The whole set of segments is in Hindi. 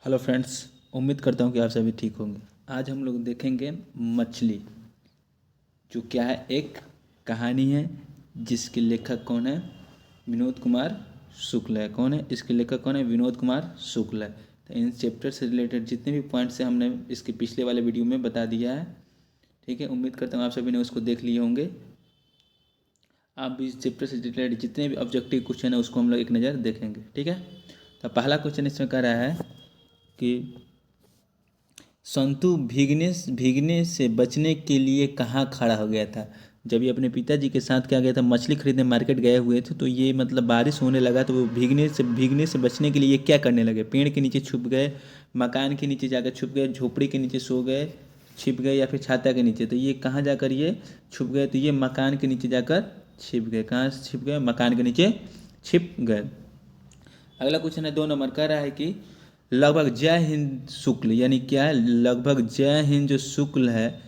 हेलो फ्रेंड्स, उम्मीद करता हूँ कि आप सभी ठीक होंगे। आज हम लोग देखेंगे मछली, जो क्या है, एक कहानी है जिसके लेखक कौन है? विनोद कुमार शुक्ल है। कौन है इसके लेखक? कौन है? विनोद कुमार शुक्ल है। तो इन चैप्टर से रिलेटेड जितने भी पॉइंट्स हैं हमने इसके पिछले वाले वीडियो में बता दिया है। ठीक है, उम्मीद करता हूँ आप सभी ने उसको देख लिए होंगे। आप भी इस चैप्टर से रिलेटेड जितने भी ऑब्जेक्टिव क्वेश्चन है उसको हम लोग एक नज़र देखेंगे। ठीक है, तो पहला क्वेश्चन इसमें कह रहा है कि संतु भीगने से बचने के लिए कहाँ खड़ा हो गया था? जब ये अपने पिताजी के साथ क्या गया था, मछली खरीदने मार्केट गए हुए थे, तो ये मतलब बारिश होने लगा तो वो भीगने से बचने के लिए ये क्या करने लगे? पेड़ के नीचे छुप गए, मकान के नीचे जाकर छुप गए, झोपड़ी के नीचे सो गए, छिप गए, या फिर छाता के नीचे। तो ये कहाँ जाकर ये छुप गए? तो ये मकान के नीचे जाकर छिप गए। कहाँ छिप गए? मकान के नीचे छिप गए। अगला क्वेश्चन है 2 नंबर, कह रहा है कि लगभग जय हिंद शुक्ल, यानी क्या है? लगभग जय हिंद जो शुक्ल है,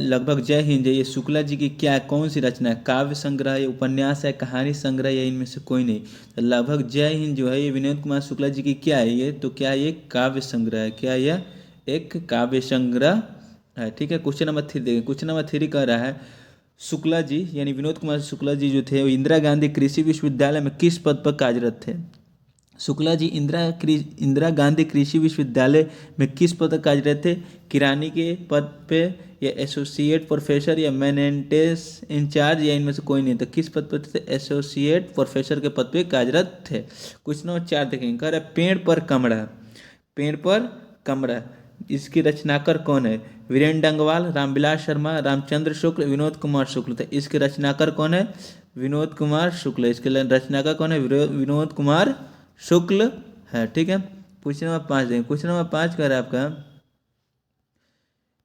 लगभग जय हिंद है, ये शुक्ला जी की क्या, कौन सी रचना है? काव्य संग्रह, या उपन्यास है, कहानी संग्रह, या इनमें से कोई नहीं? तो लगभग जय हिंद जो है ये विनोद कुमार शुक्ला जी की क्या है? ये तो क्या है? ये काव्य संग्रह है। क्या यह एक काव्य संग्रह है? ठीक है, क्वेश्चन नंबर 3 देखें। क्वेश्चन नंबर 3 कह रहा है शुक्ला जी यानी विनोद कुमार शुक्ला जी जो थे वो इंदिरा गांधी कृषि विश्वविद्यालय में किस पद पर कार्यरत थे? शुक्ला जी इंदिरा गांधी कृषि विश्वविद्यालय में किस पद पर कार्यरत थे? किरानी के पद पे, या एसोसिएट प्रोफेसर, या मेंटेनेंस इंचार्ज, या इनमें से कोई नहीं? तो किस पद पर थे? एसोसिएट प्रोफेसर के पद पे कार्यरत थे। क्वेश्चन नंबर 4 देखेंगे, कह रहा है पेड़ पर कमरा। पेड़ पर कमरा, इसकी रचनाकार कौन है? वीरेंद्र डंगवाल, रामविलास शर्मा, रामचंद्र शुक्ल, विनोद कुमार शुक्ल। तो इसके रचनाकार कौन है? विनोद कुमार शुक्ल। इसके रचनाकार कौन है? विनोद कुमार शुक्ल है। ठीक है, क्वेश्चन नंबर 5 देंगे। क्वेश्चन नंबर 5 कह रहा है आपका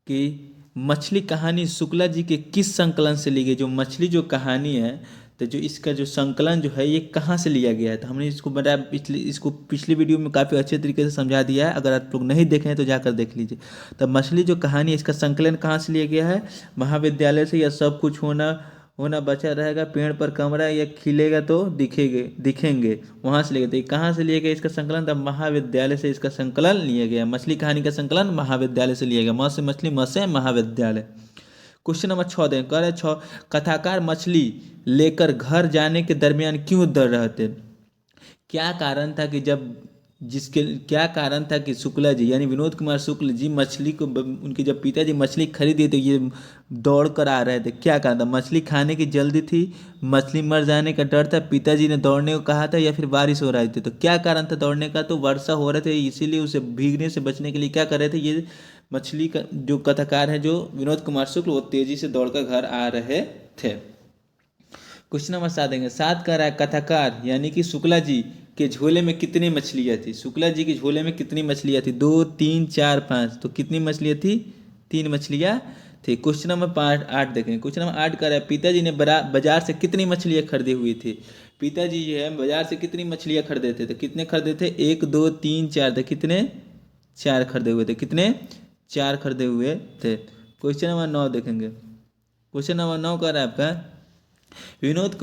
कि मछली कहानी शुक्ला जी के किस संकलन से ली गई? जो मछली जो कहानी है, तो जो इसका जो संकलन जो है ये कहाँ से लिया गया है? तो हमने इसको बताया, पिछली वीडियो में काफ़ी अच्छे तरीके से समझा दिया है। अगर आप लोग नहीं देखे हैं तो जाकर देख लीजिए। तो मछली जो कहानी है इसका संकलन कहाँ से लिया गया है? महाविद्यालय से, या सब कुछ होना होना बचा रहेगा, पेड़ पर कमरा, या खिलेगा तो दिखेंगे, वहाँ से लिया गया। तो कहाँ से लिया गया इसका संकलन? तब महाविद्यालय से इसका संकलन लिया गया। मछली कहानी का संकलन महाविद्यालय से लिया गया। म से मछली, म से महाविद्यालय। क्वेश्चन नंबर 6 दें, कह रहे 6, कथाकार मछली लेकर घर जाने के दरमियान क्यों डर रहे थे? क्या कारण था कि क्या कारण था कि शुक्ला जी यानी विनोद कुमार शुक्ल जी मछली को, उनके जब पिताजी मछली खरीदे तो ये दौड़ कर आ रहे थे? क्या कारण था? मछली खाने की जल्दी थी, मछली मर जाने का डर था, पिताजी ने दौड़ने को कहा था, या फिर बारिश हो रही थी? तो क्या कारण था दौड़ने का? तो वर्षा हो रहे थे, इसीलिए उसे भीगने से बचने के लिए क्या कर रहे थे? ये मछली का जो कथाकार है जो विनोद कुमार शुक्ल, वो तेजी से दौड़कर घर आ रहे थे। क्वेश्चन नंबर 7 देंगे। 7 कह रहा है कथाकार यानी कि शुक्ला जी के झोले में कितनी मछलियाँ थी? शुक्ला जी के झोले में कितनी मछलियाँ थी? 2, 3, 4, 5। तो कितनी मछलियाँ थी? 3 मछलियाँ थी। क्वेश्चन नंबर 8 देखेंगे। क्वेश्चन नंबर 8 कह रहा है पिताजी ने बाजार से कितनी मछलियाँ खरीदी हुई थी? पिताजी जो है बाजार से कितनी मछलियाँ खरीदे थे? तो कितने खरीदे थे? 1, 2, 3, 4। तो कितने? 4 खरीदे हुए थे। कितने? 4 खरीदे हुए थे। क्वेश्चन नंबर 9 देखेंगे। क्वेश्चन नंबर 9 कह रहा है आपका विनोद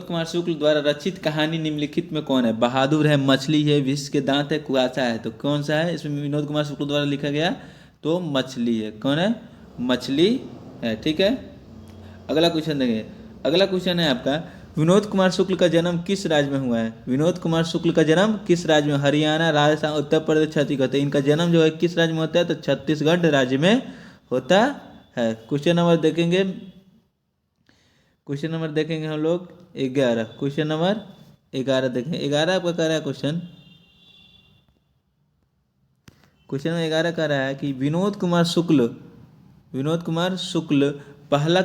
कुमार शुक्ल द्वारा रचित कहानी निम्नलिखित में कौन है? बहादुर है, मछली है, विष के दांत है, कुआसा है। तो कौन सा है इसमें विनोद कुमार शुक्ल द्वारा लिखा गया? तो मछली है। कौन है? मछली है। ठीक है, अगला क्वेश्चन देंगे। अगला क्वेश्चन है आपका विनोद कुमार शुक्ल का जन्म किस राज्य में हुआ है? विनोद कुमार शुक्ल का जन्म किस राज्य में? हरियाणा, राजस्थान, उत्तर प्रदेश, छत्तीसगढ़। इनका जन्म जो है किस राज्य में होता है? तो छत्तीसगढ़ राज्य में होता है। क्वेश्चन नंबर देखेंगे। क्वेश्चन नंबर देखेंगे हम लोग 11। क्वेश्चन नंबर 11 देखें। 11 आपका कह रहा है क्वेश्चन नंबर 11 कह रहा है कि विनोद कुमार शुक्ल पहला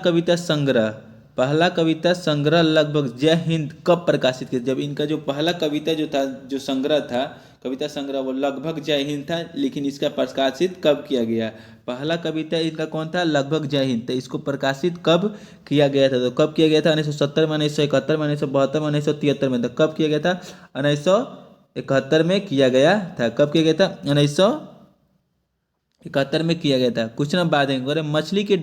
कविता संग्रह लगभग जय हिंद कब प्रकाशित किया? जब इनका जो पहला कविता जो था, जो संग्रह था, कविता संग्रह, वो लगभग जय हिंद था, लेकिन इसका प्रकाशित कब किया गया? पहला कविता इनका कौन था? लगभग जय हिंद। तो इसको प्रकाशित कब किया गया था? तो कब किया गया था? 1970 में, 1971 में, 1972 में, 1973 में। तो कब किया गया था? 1971 में किया गया था। कब किया गया था? 1971 में किया गया था। क्वेश्चन नंबर 12 मछली के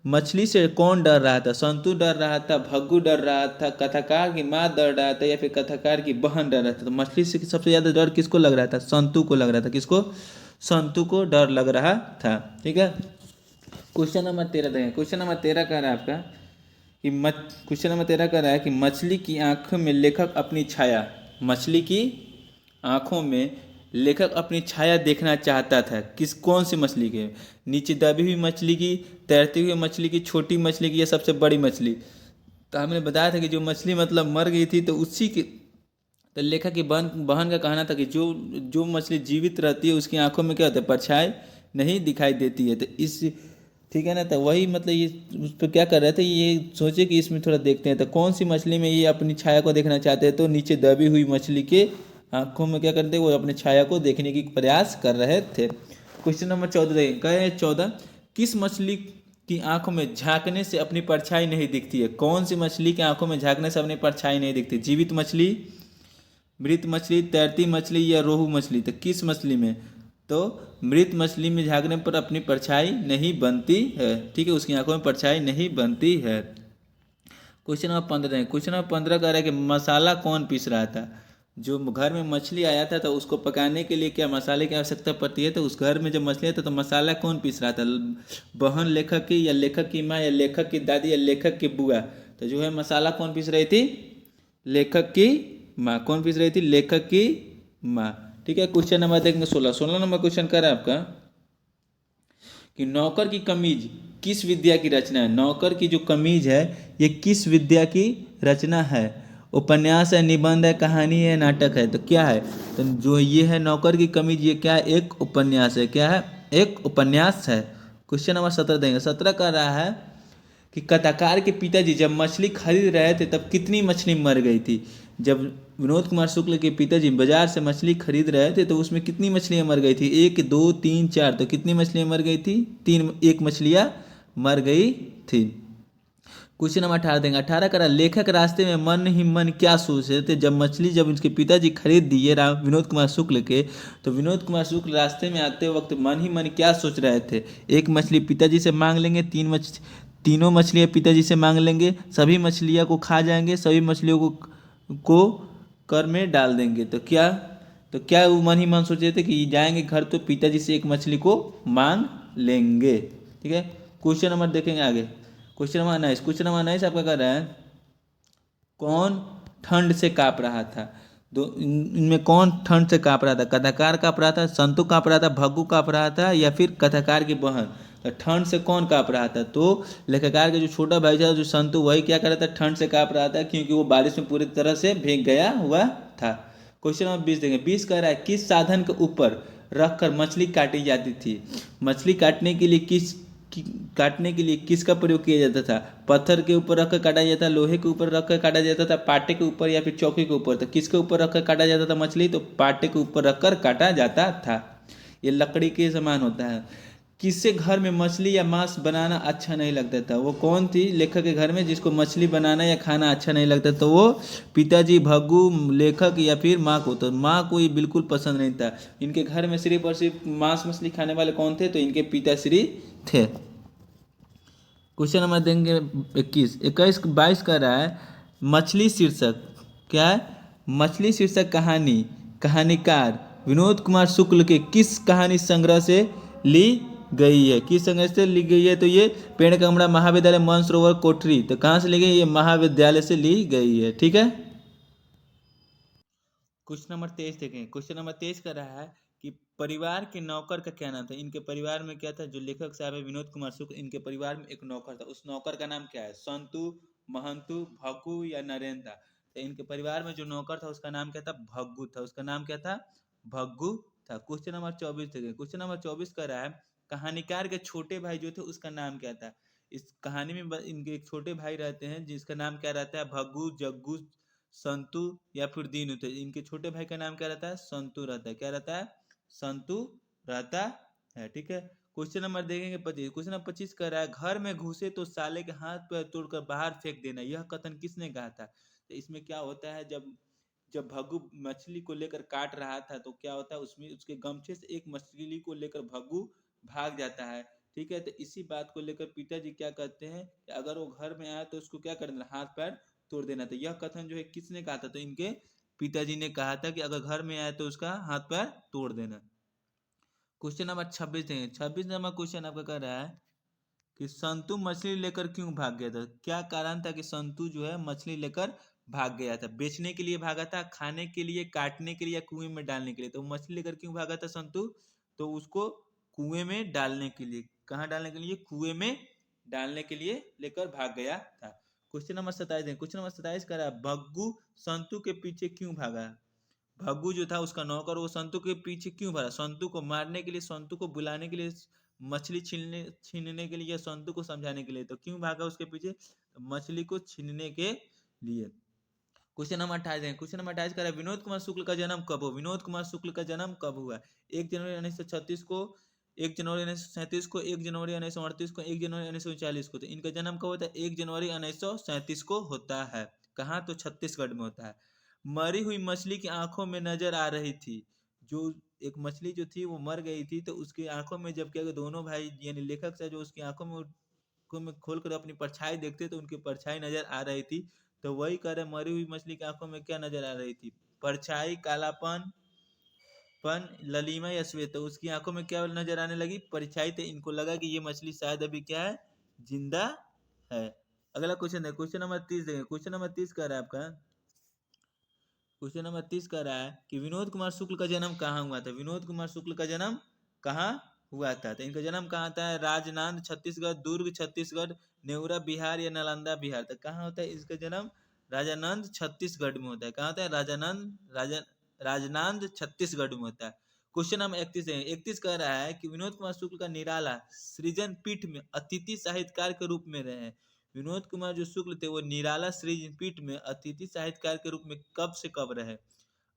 मछली से कौन डर रहा था? संतु डर रहा था, भग्गू डर रहा था, कथाकार की माँ डर रहा था, या फिर कथाकार की बहन डर रहा था? तो मछली से सबसे ज्यादा डर किसको लग रहा था? संतु को लग रहा था। किसको? संतु को डर लग रहा था। ठीक है। क्वेश्चन नंबर 13 देखें। क्वेश्चन नंबर 13 कह रहा है आपका कि क्वेश्चन नंबर 13 कह रहा है कि मछली की आंखों में लेखक अपनी छाया, मछली की आंखों में लेखक अपनी छाया देखना चाहता था। कौन सी मछली के? नीचे दबी हुई मछली की, तैरती हुई मछली की, छोटी मछली की, या सबसे बड़ी मछली? तो हमने बताया था कि जो मछली मतलब मर गई थी, तो उसी की, तो लेखक की बहन बहन का कहना था कि जो जो मछली जीवित रहती है उसकी आंखों में क्या होता है? परछाई नहीं दिखाई देती है। तो इस, ठीक है ना, तो वही मतलब ये उस पर क्या कर रहे थे, ये सोचे कि इसमें थोड़ा देखते हैं तो कौन सी मछली में ये अपनी छाया को देखना चाहते हैं। तो नीचे दबी हुई मछली के आंखों में क्या करते, वो अपने छाया को देखने की प्रयास कर रहे थे। क्वेश्चन नंबर 14 देखें। कहे 14, किस मछली की आंखों में झांकने से अपनी परछाई नहीं दिखती है? कौन सी मछली की आंखों में झांकने से अपनी परछाई नहीं दिखती? जीवित मछली, मृत मछली, तैरती मछली, या रोहू मछली? तो किस मछली में? तो मृत मछली में झांकने पर अपनी परछाई नहीं बनती है। ठीक है, उसकी आंखों में परछाई नहीं बनती है। क्वेश्चन नंबर 15 है। क्वेश्चन नंबर 15 कह रहा है कि मसाला कौन पीस रहा था? जो घर में मछली आया था तो उसको पकाने के लिए क्या मसाले की आवश्यकता पड़ती है? तो उस घर में जब मछली आया था तो मसाला कौन पीस रहा था? बहन लेखक की, या लेखक की माँ, या लेखक की दादी, या लेखक की बुआ? तो जो है मसाला कौन पीस रही थी? लेखक की माँ। कौन पीस रही थी? लेखक की माँ। ठीक है। क्वेश्चन नंबर देखेंगे 16 नंबर क्वेश्चन कर रहा है आपका कि नौकर की कमीज किस विद्या की रचना है? नौकर की जो कमीज है ये किस विद्या की रचना है? उपन्यास है, निबंध है, कहानी है, नाटक है? तो क्या है? तो जो ये है नौकर की कमीज, ये क्या है? एक उपन्यास है। क्या है? एक उपन्यास है। क्वेश्चन नंबर 17 देंगे। 17 कर रहा है कि कथाकार के पिताजी जब मछली खरीद रहे थे तब कितनी मछली मर गई थी? जब विनोद कुमार शुक्ल के पिताजी बाजार से मछली खरीद रहे थे तो उसमें कितनी मछलियां मर गई थी? 1, 2, 3, 4। तो कितनी मछलियां मर गई थी? एक मछलियां मर गई थी। क्वेश्चन नंबर 18 देंगे। 18 करा, लेखक रास्ते में मन ही मन क्या सोच रहे थे? जब मछली जब उनके पिताजी खरीद दिए विनोद कुमार शुक्ल के, तो विनोद कुमार शुक्ल रास्ते में आते वक्त मन ही मन क्या सोच रहे थे? एक मछली पिताजी से मांग लेंगे, तीनों मछलियाँ पिताजी से मांग लेंगे, सभी मछलियाँ को खा जाएंगे, सभी मछलियों को कर में डाल देंगे। तो क्या वो मन ही मन सोच रहे थे कि जाएंगे घर तो पिताजी से एक मछली को मांग लेंगे। ठीक है। क्वेश्चन नंबर देखेंगे आगे। Question number 19। क्वेश्चन नंबर 19 आपका कह रहा है कौन ठंड से काँप रहा था? इनमें कौन ठंड से काँप रहा था? कथाकार काँप रहा था, संतु काँप रहा था, भग्गू काँप रहा था, या फिर कथाकार की बहन? तो ठंड से कौन काँप रहा था? तो लेखकार का जो छोटा भाई था जो संतु, वही क्या कर रहा था? ठंड से काँप रहा था, क्योंकि वो बारिश में पूरी तरह से भीग गया हुआ था। क्वेश्चन नंबर 20 देंगे। 20 कह रहा है किस साधन के ऊपर रखकर मछली काटी जाती थी? मछली काटने के लिए काटने के लिए किसका प्रयोग किया जाता था? पत्थर के ऊपर रखकर काटा जाता था, लोहे के ऊपर रखकर काटा जाता था, पाटे के ऊपर, या फिर चौकी के ऊपर? तो किसके ऊपर रखकर काटा जाता था मछली? तो पाटे के ऊपर रखकर काटा जाता था। ये लकड़ी के समान होता है। किससे घर में मछली या मांस बनाना अच्छा नहीं लगता था? वो कौन थी लेखक के घर में जिसको मछली बनाना या खाना अच्छा नहीं लगता? तो वो पिताजी, भग्गू, लेखक, या फिर माँ को? तो माँ को ये बिल्कुल पसंद नहीं था। इनके घर में सिर्फ और सिर्फ मांस मछली खाने वाले कौन थे? तो इनके पिताश्री थे। क्वेश्चन नंबर देंगे 21। 21 22 कर रहा है मछली शीर्षक क्या है? मछली शीर्षक कहानी कहानीकार विनोद कुमार शुक्ल के किस कहानी संग्रह से ली गई है? किस संग्रह से ली गई है? तो ये पेड़ कमरा महाविद्यालय मानसरोवर कोठरी। तो कहाँ से ली गई? ये महाविद्यालय से ली गई है। ठीक है। क्वेश्चन नंबर 23 देखें। क्वेश्चन नंबर 23 कर रहा है कि परिवार के नौकर का क्या नाम था? इनके परिवार में क्या था? जो लेखक साहब है विनोद कुमार शुक्ल, इनके परिवार में एक नौकर था। उस नौकर का नाम क्या है? संतु, महंतु, भग्गू, या नरेंद्र? तो इनके परिवार में जो नौकर था उसका नाम क्या था? भग्गू था। उसका नाम क्या था? भग्गू था। क्वेश्चन नंबर 24 देखें। क्वेश्चन नंबर 24 कर रहा है कहानीकार के छोटे भाई जो थे उसका नाम क्या था? इस कहानी में इनके एक छोटे भाई रहते हैं जिसका नाम क्या रहता है? भग्गू, जग्गू, संतु, या फिर दीनू। तो इनके छोटे भाई का नाम क्या रहता है? संतु रहता है। क्या रहता है? संतु रहता है। ठीक है। क्वेश्चन नंबर देखेंगे 25। क्वेश्चन नंबर 25 कह रहा है घर में घुसे तो साले के हाथ पैर तोड़कर बाहर फेंक देना, यह कथन किसने कहा था? तो इसमें क्या होता है, जब जब भग्गू मछली को लेकर काट रहा था तो क्या होता है उसमें उसके गमछे से एक मछली को लेकर भग्गू भाग जाता है। ठीक है। तो इसी बात को लेकर पिताजी क्या कहते हैं कि अगर वो घर में आया तो उसको क्या कर देना, हाथ पैर तोड़ देना। तो यह कथन जो है किसने कहा था, तो इनके पिताजी ने कहा था कि अगर घर में आए तो उसका हाथ पैर तोड़ देना। क्वेश्चन नंबर 26 देंगे। 26 नंबर क्वेश्चन आपका कह रहा है कि संतु मछली लेकर क्यों भाग गया था। क्या कारण था कि संतु जो है मछली लेकर भाग गया था। बेचने के लिए भागा था, खाने के लिए, काटने के लिए, या कुएं में डालने के लिए। तो मछली लेकर क्यों भागा था संतु, तो उसको कुएं में डालने के लिए। कहाँ डालने के लिए, कुएं में डालने के लिए लेकर भाग गया था। क्वेश्चन नंबर 27 है। क्वेश्चन नंबर 27 कह रहा है भग्गू संतु के पीछे क्यों भागा। भग्गू जो था उसका नौकर, वो संतु के पीछे क्यों भागा। संतु को मारने के लिए, संतु को बुलाने के लिए, मछली छीनने के लिए, या संतु को समझाने के लिए। तो क्यों भागा उसके पीछे, तो मछली को छीनने के लिए। क्वेश्चन नंबर 28 है। क्वेश्चन नंबर 28 का है विनोद कुमार शुक्ल का जन्म कब हुआ। विनोद कुमार शुक्ल का जन्म कब हुआ। 1 जनवरी 1936 को, 1 जनवरी 1937 को, 1 जनवरी 1938 को, 1 जनवरी 1939 को। तो इनका जन्म कब होता है, 1 जनवरी 1937 को होता है। कहाँ, तो छत्तीसगढ़ में होता है। मरी हुई मछली की आंखों में नजर आ रही थी। जो एक मछली जो थी वो मर गई थी, तो उसकी आंखों में जब क्या, दोनों भाई यानी लेखक से जो उसकी आंखों में खोल कर अपनी परछाई देखते तो उनकी परछाई नजर आ रही थी। तो वही कह रहे मरी हुई मछली की आंखों में क्या नजर आ रही थी, परछाई, कालापन, ललिमा या श्वेत। तो उसकी आंखों में क्या नजर आने लगी, परछाई। तो इनको लगा कि ये मछली शायद अभी क्या है, जिंदा है। अगला क्वेश्चन है। क्वेश्चन नंबर 30 देंगे। क्वेश्चन नंबर 30 कह रहा है आपका, क्वेश्चन नंबर 30 कह रहा है कि विनोद कुमार शुक्ल का जन्म कहाँ हुआ था। विनोद कुमार शुक्ल का जन्म कहाँ हुआ था। तो इनका जन्म कहाँ था, राजनांद छत्तीसगढ़, दुर्ग छत्तीसगढ़, नेवरा बिहार, या नालंदा बिहार। तो कहाँ होता है इसका जन्म, राजानंद छत्तीसगढ़ में होता है। कहाँ होता है, राजनांद छत्तीसगढ़ में होता है। क्वेश्चन नंबर 31 है। 31 कह रहा है कि विनोद कुमार शुक्ल का निराला सृजन पीठ में अतिथि साहित्यकार के रूप में रहे हैं। विनोद कुमार जो शुक्ल थे वो निराला सृजनपीठ में अतिथि साहित्यकार के रूप में कब से कब रहे।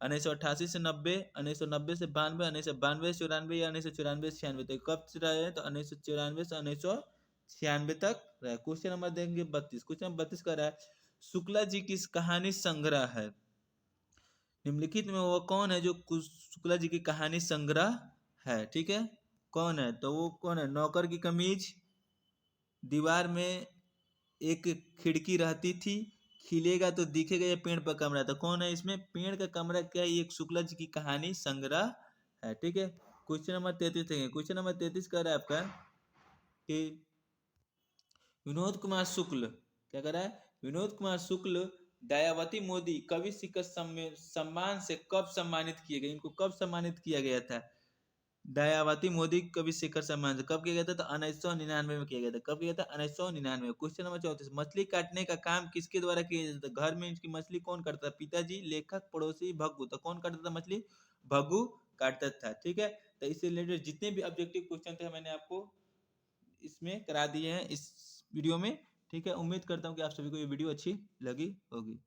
1988 से 90, 1990 से 92, 1992 से 94, या 1994 से 96। तो कब से रहे, तो 1994 से 1996 तक रहे। क्वेश्चन नंबर देंगे 32। क्वेश्चन नंबर 32 का रहा है शुक्ला जी की कहानी संग्रह है। निम्नलिखित में वो कौन है जो शुक्ला जी की कहानी संग्रह है। ठीक है, कौन है, तो वो कौन है, नौकर की कमीज, दीवार में एक खिड़की रहती थी, खिलेगा तो दिखेगा, ये पेड़ पर कमरा। तो कौन है इसमें, पेड़ का कमरा क्या है, ये शुक्ला जी की कहानी संग्रह है। ठीक है। क्वेश्चन नंबर 33 है। क्वेश्चन नंबर 33 कह रहा है आपका कि विनोद कुमार शुक्ल क्या कर रहा है, विनोद कुमार शुक्ल दयावती मोदी कवि शिखर सम्मान से कब सम्मानित किए गए। इनको कब सम्मानित किया गया था, दयावती मोदी कवि शिखर सम्मान से कब किया गया था, तो 1999 में किया गया था। कब किया था, 1999। क्वेश्चन नंबर 34 मछली काटने का काम किसके द्वारा किया जाता था। घर में इसकी मछली कौन काटता था, पिताजी, लेखक, पड़ोसी, भग्गू। तो कौन काटता था मछली, भग्गू काटता था। ठीक है। तो इससे रिलेटेड जितने भी ऑब्जेक्टिव क्वेश्चन थे मैंने आपको इसमें करा दिए हैं इस वीडियो में। ठीक है, उम्मीद करता हूँ कि आप सभी को ये वीडियो अच्छी लगी होगी।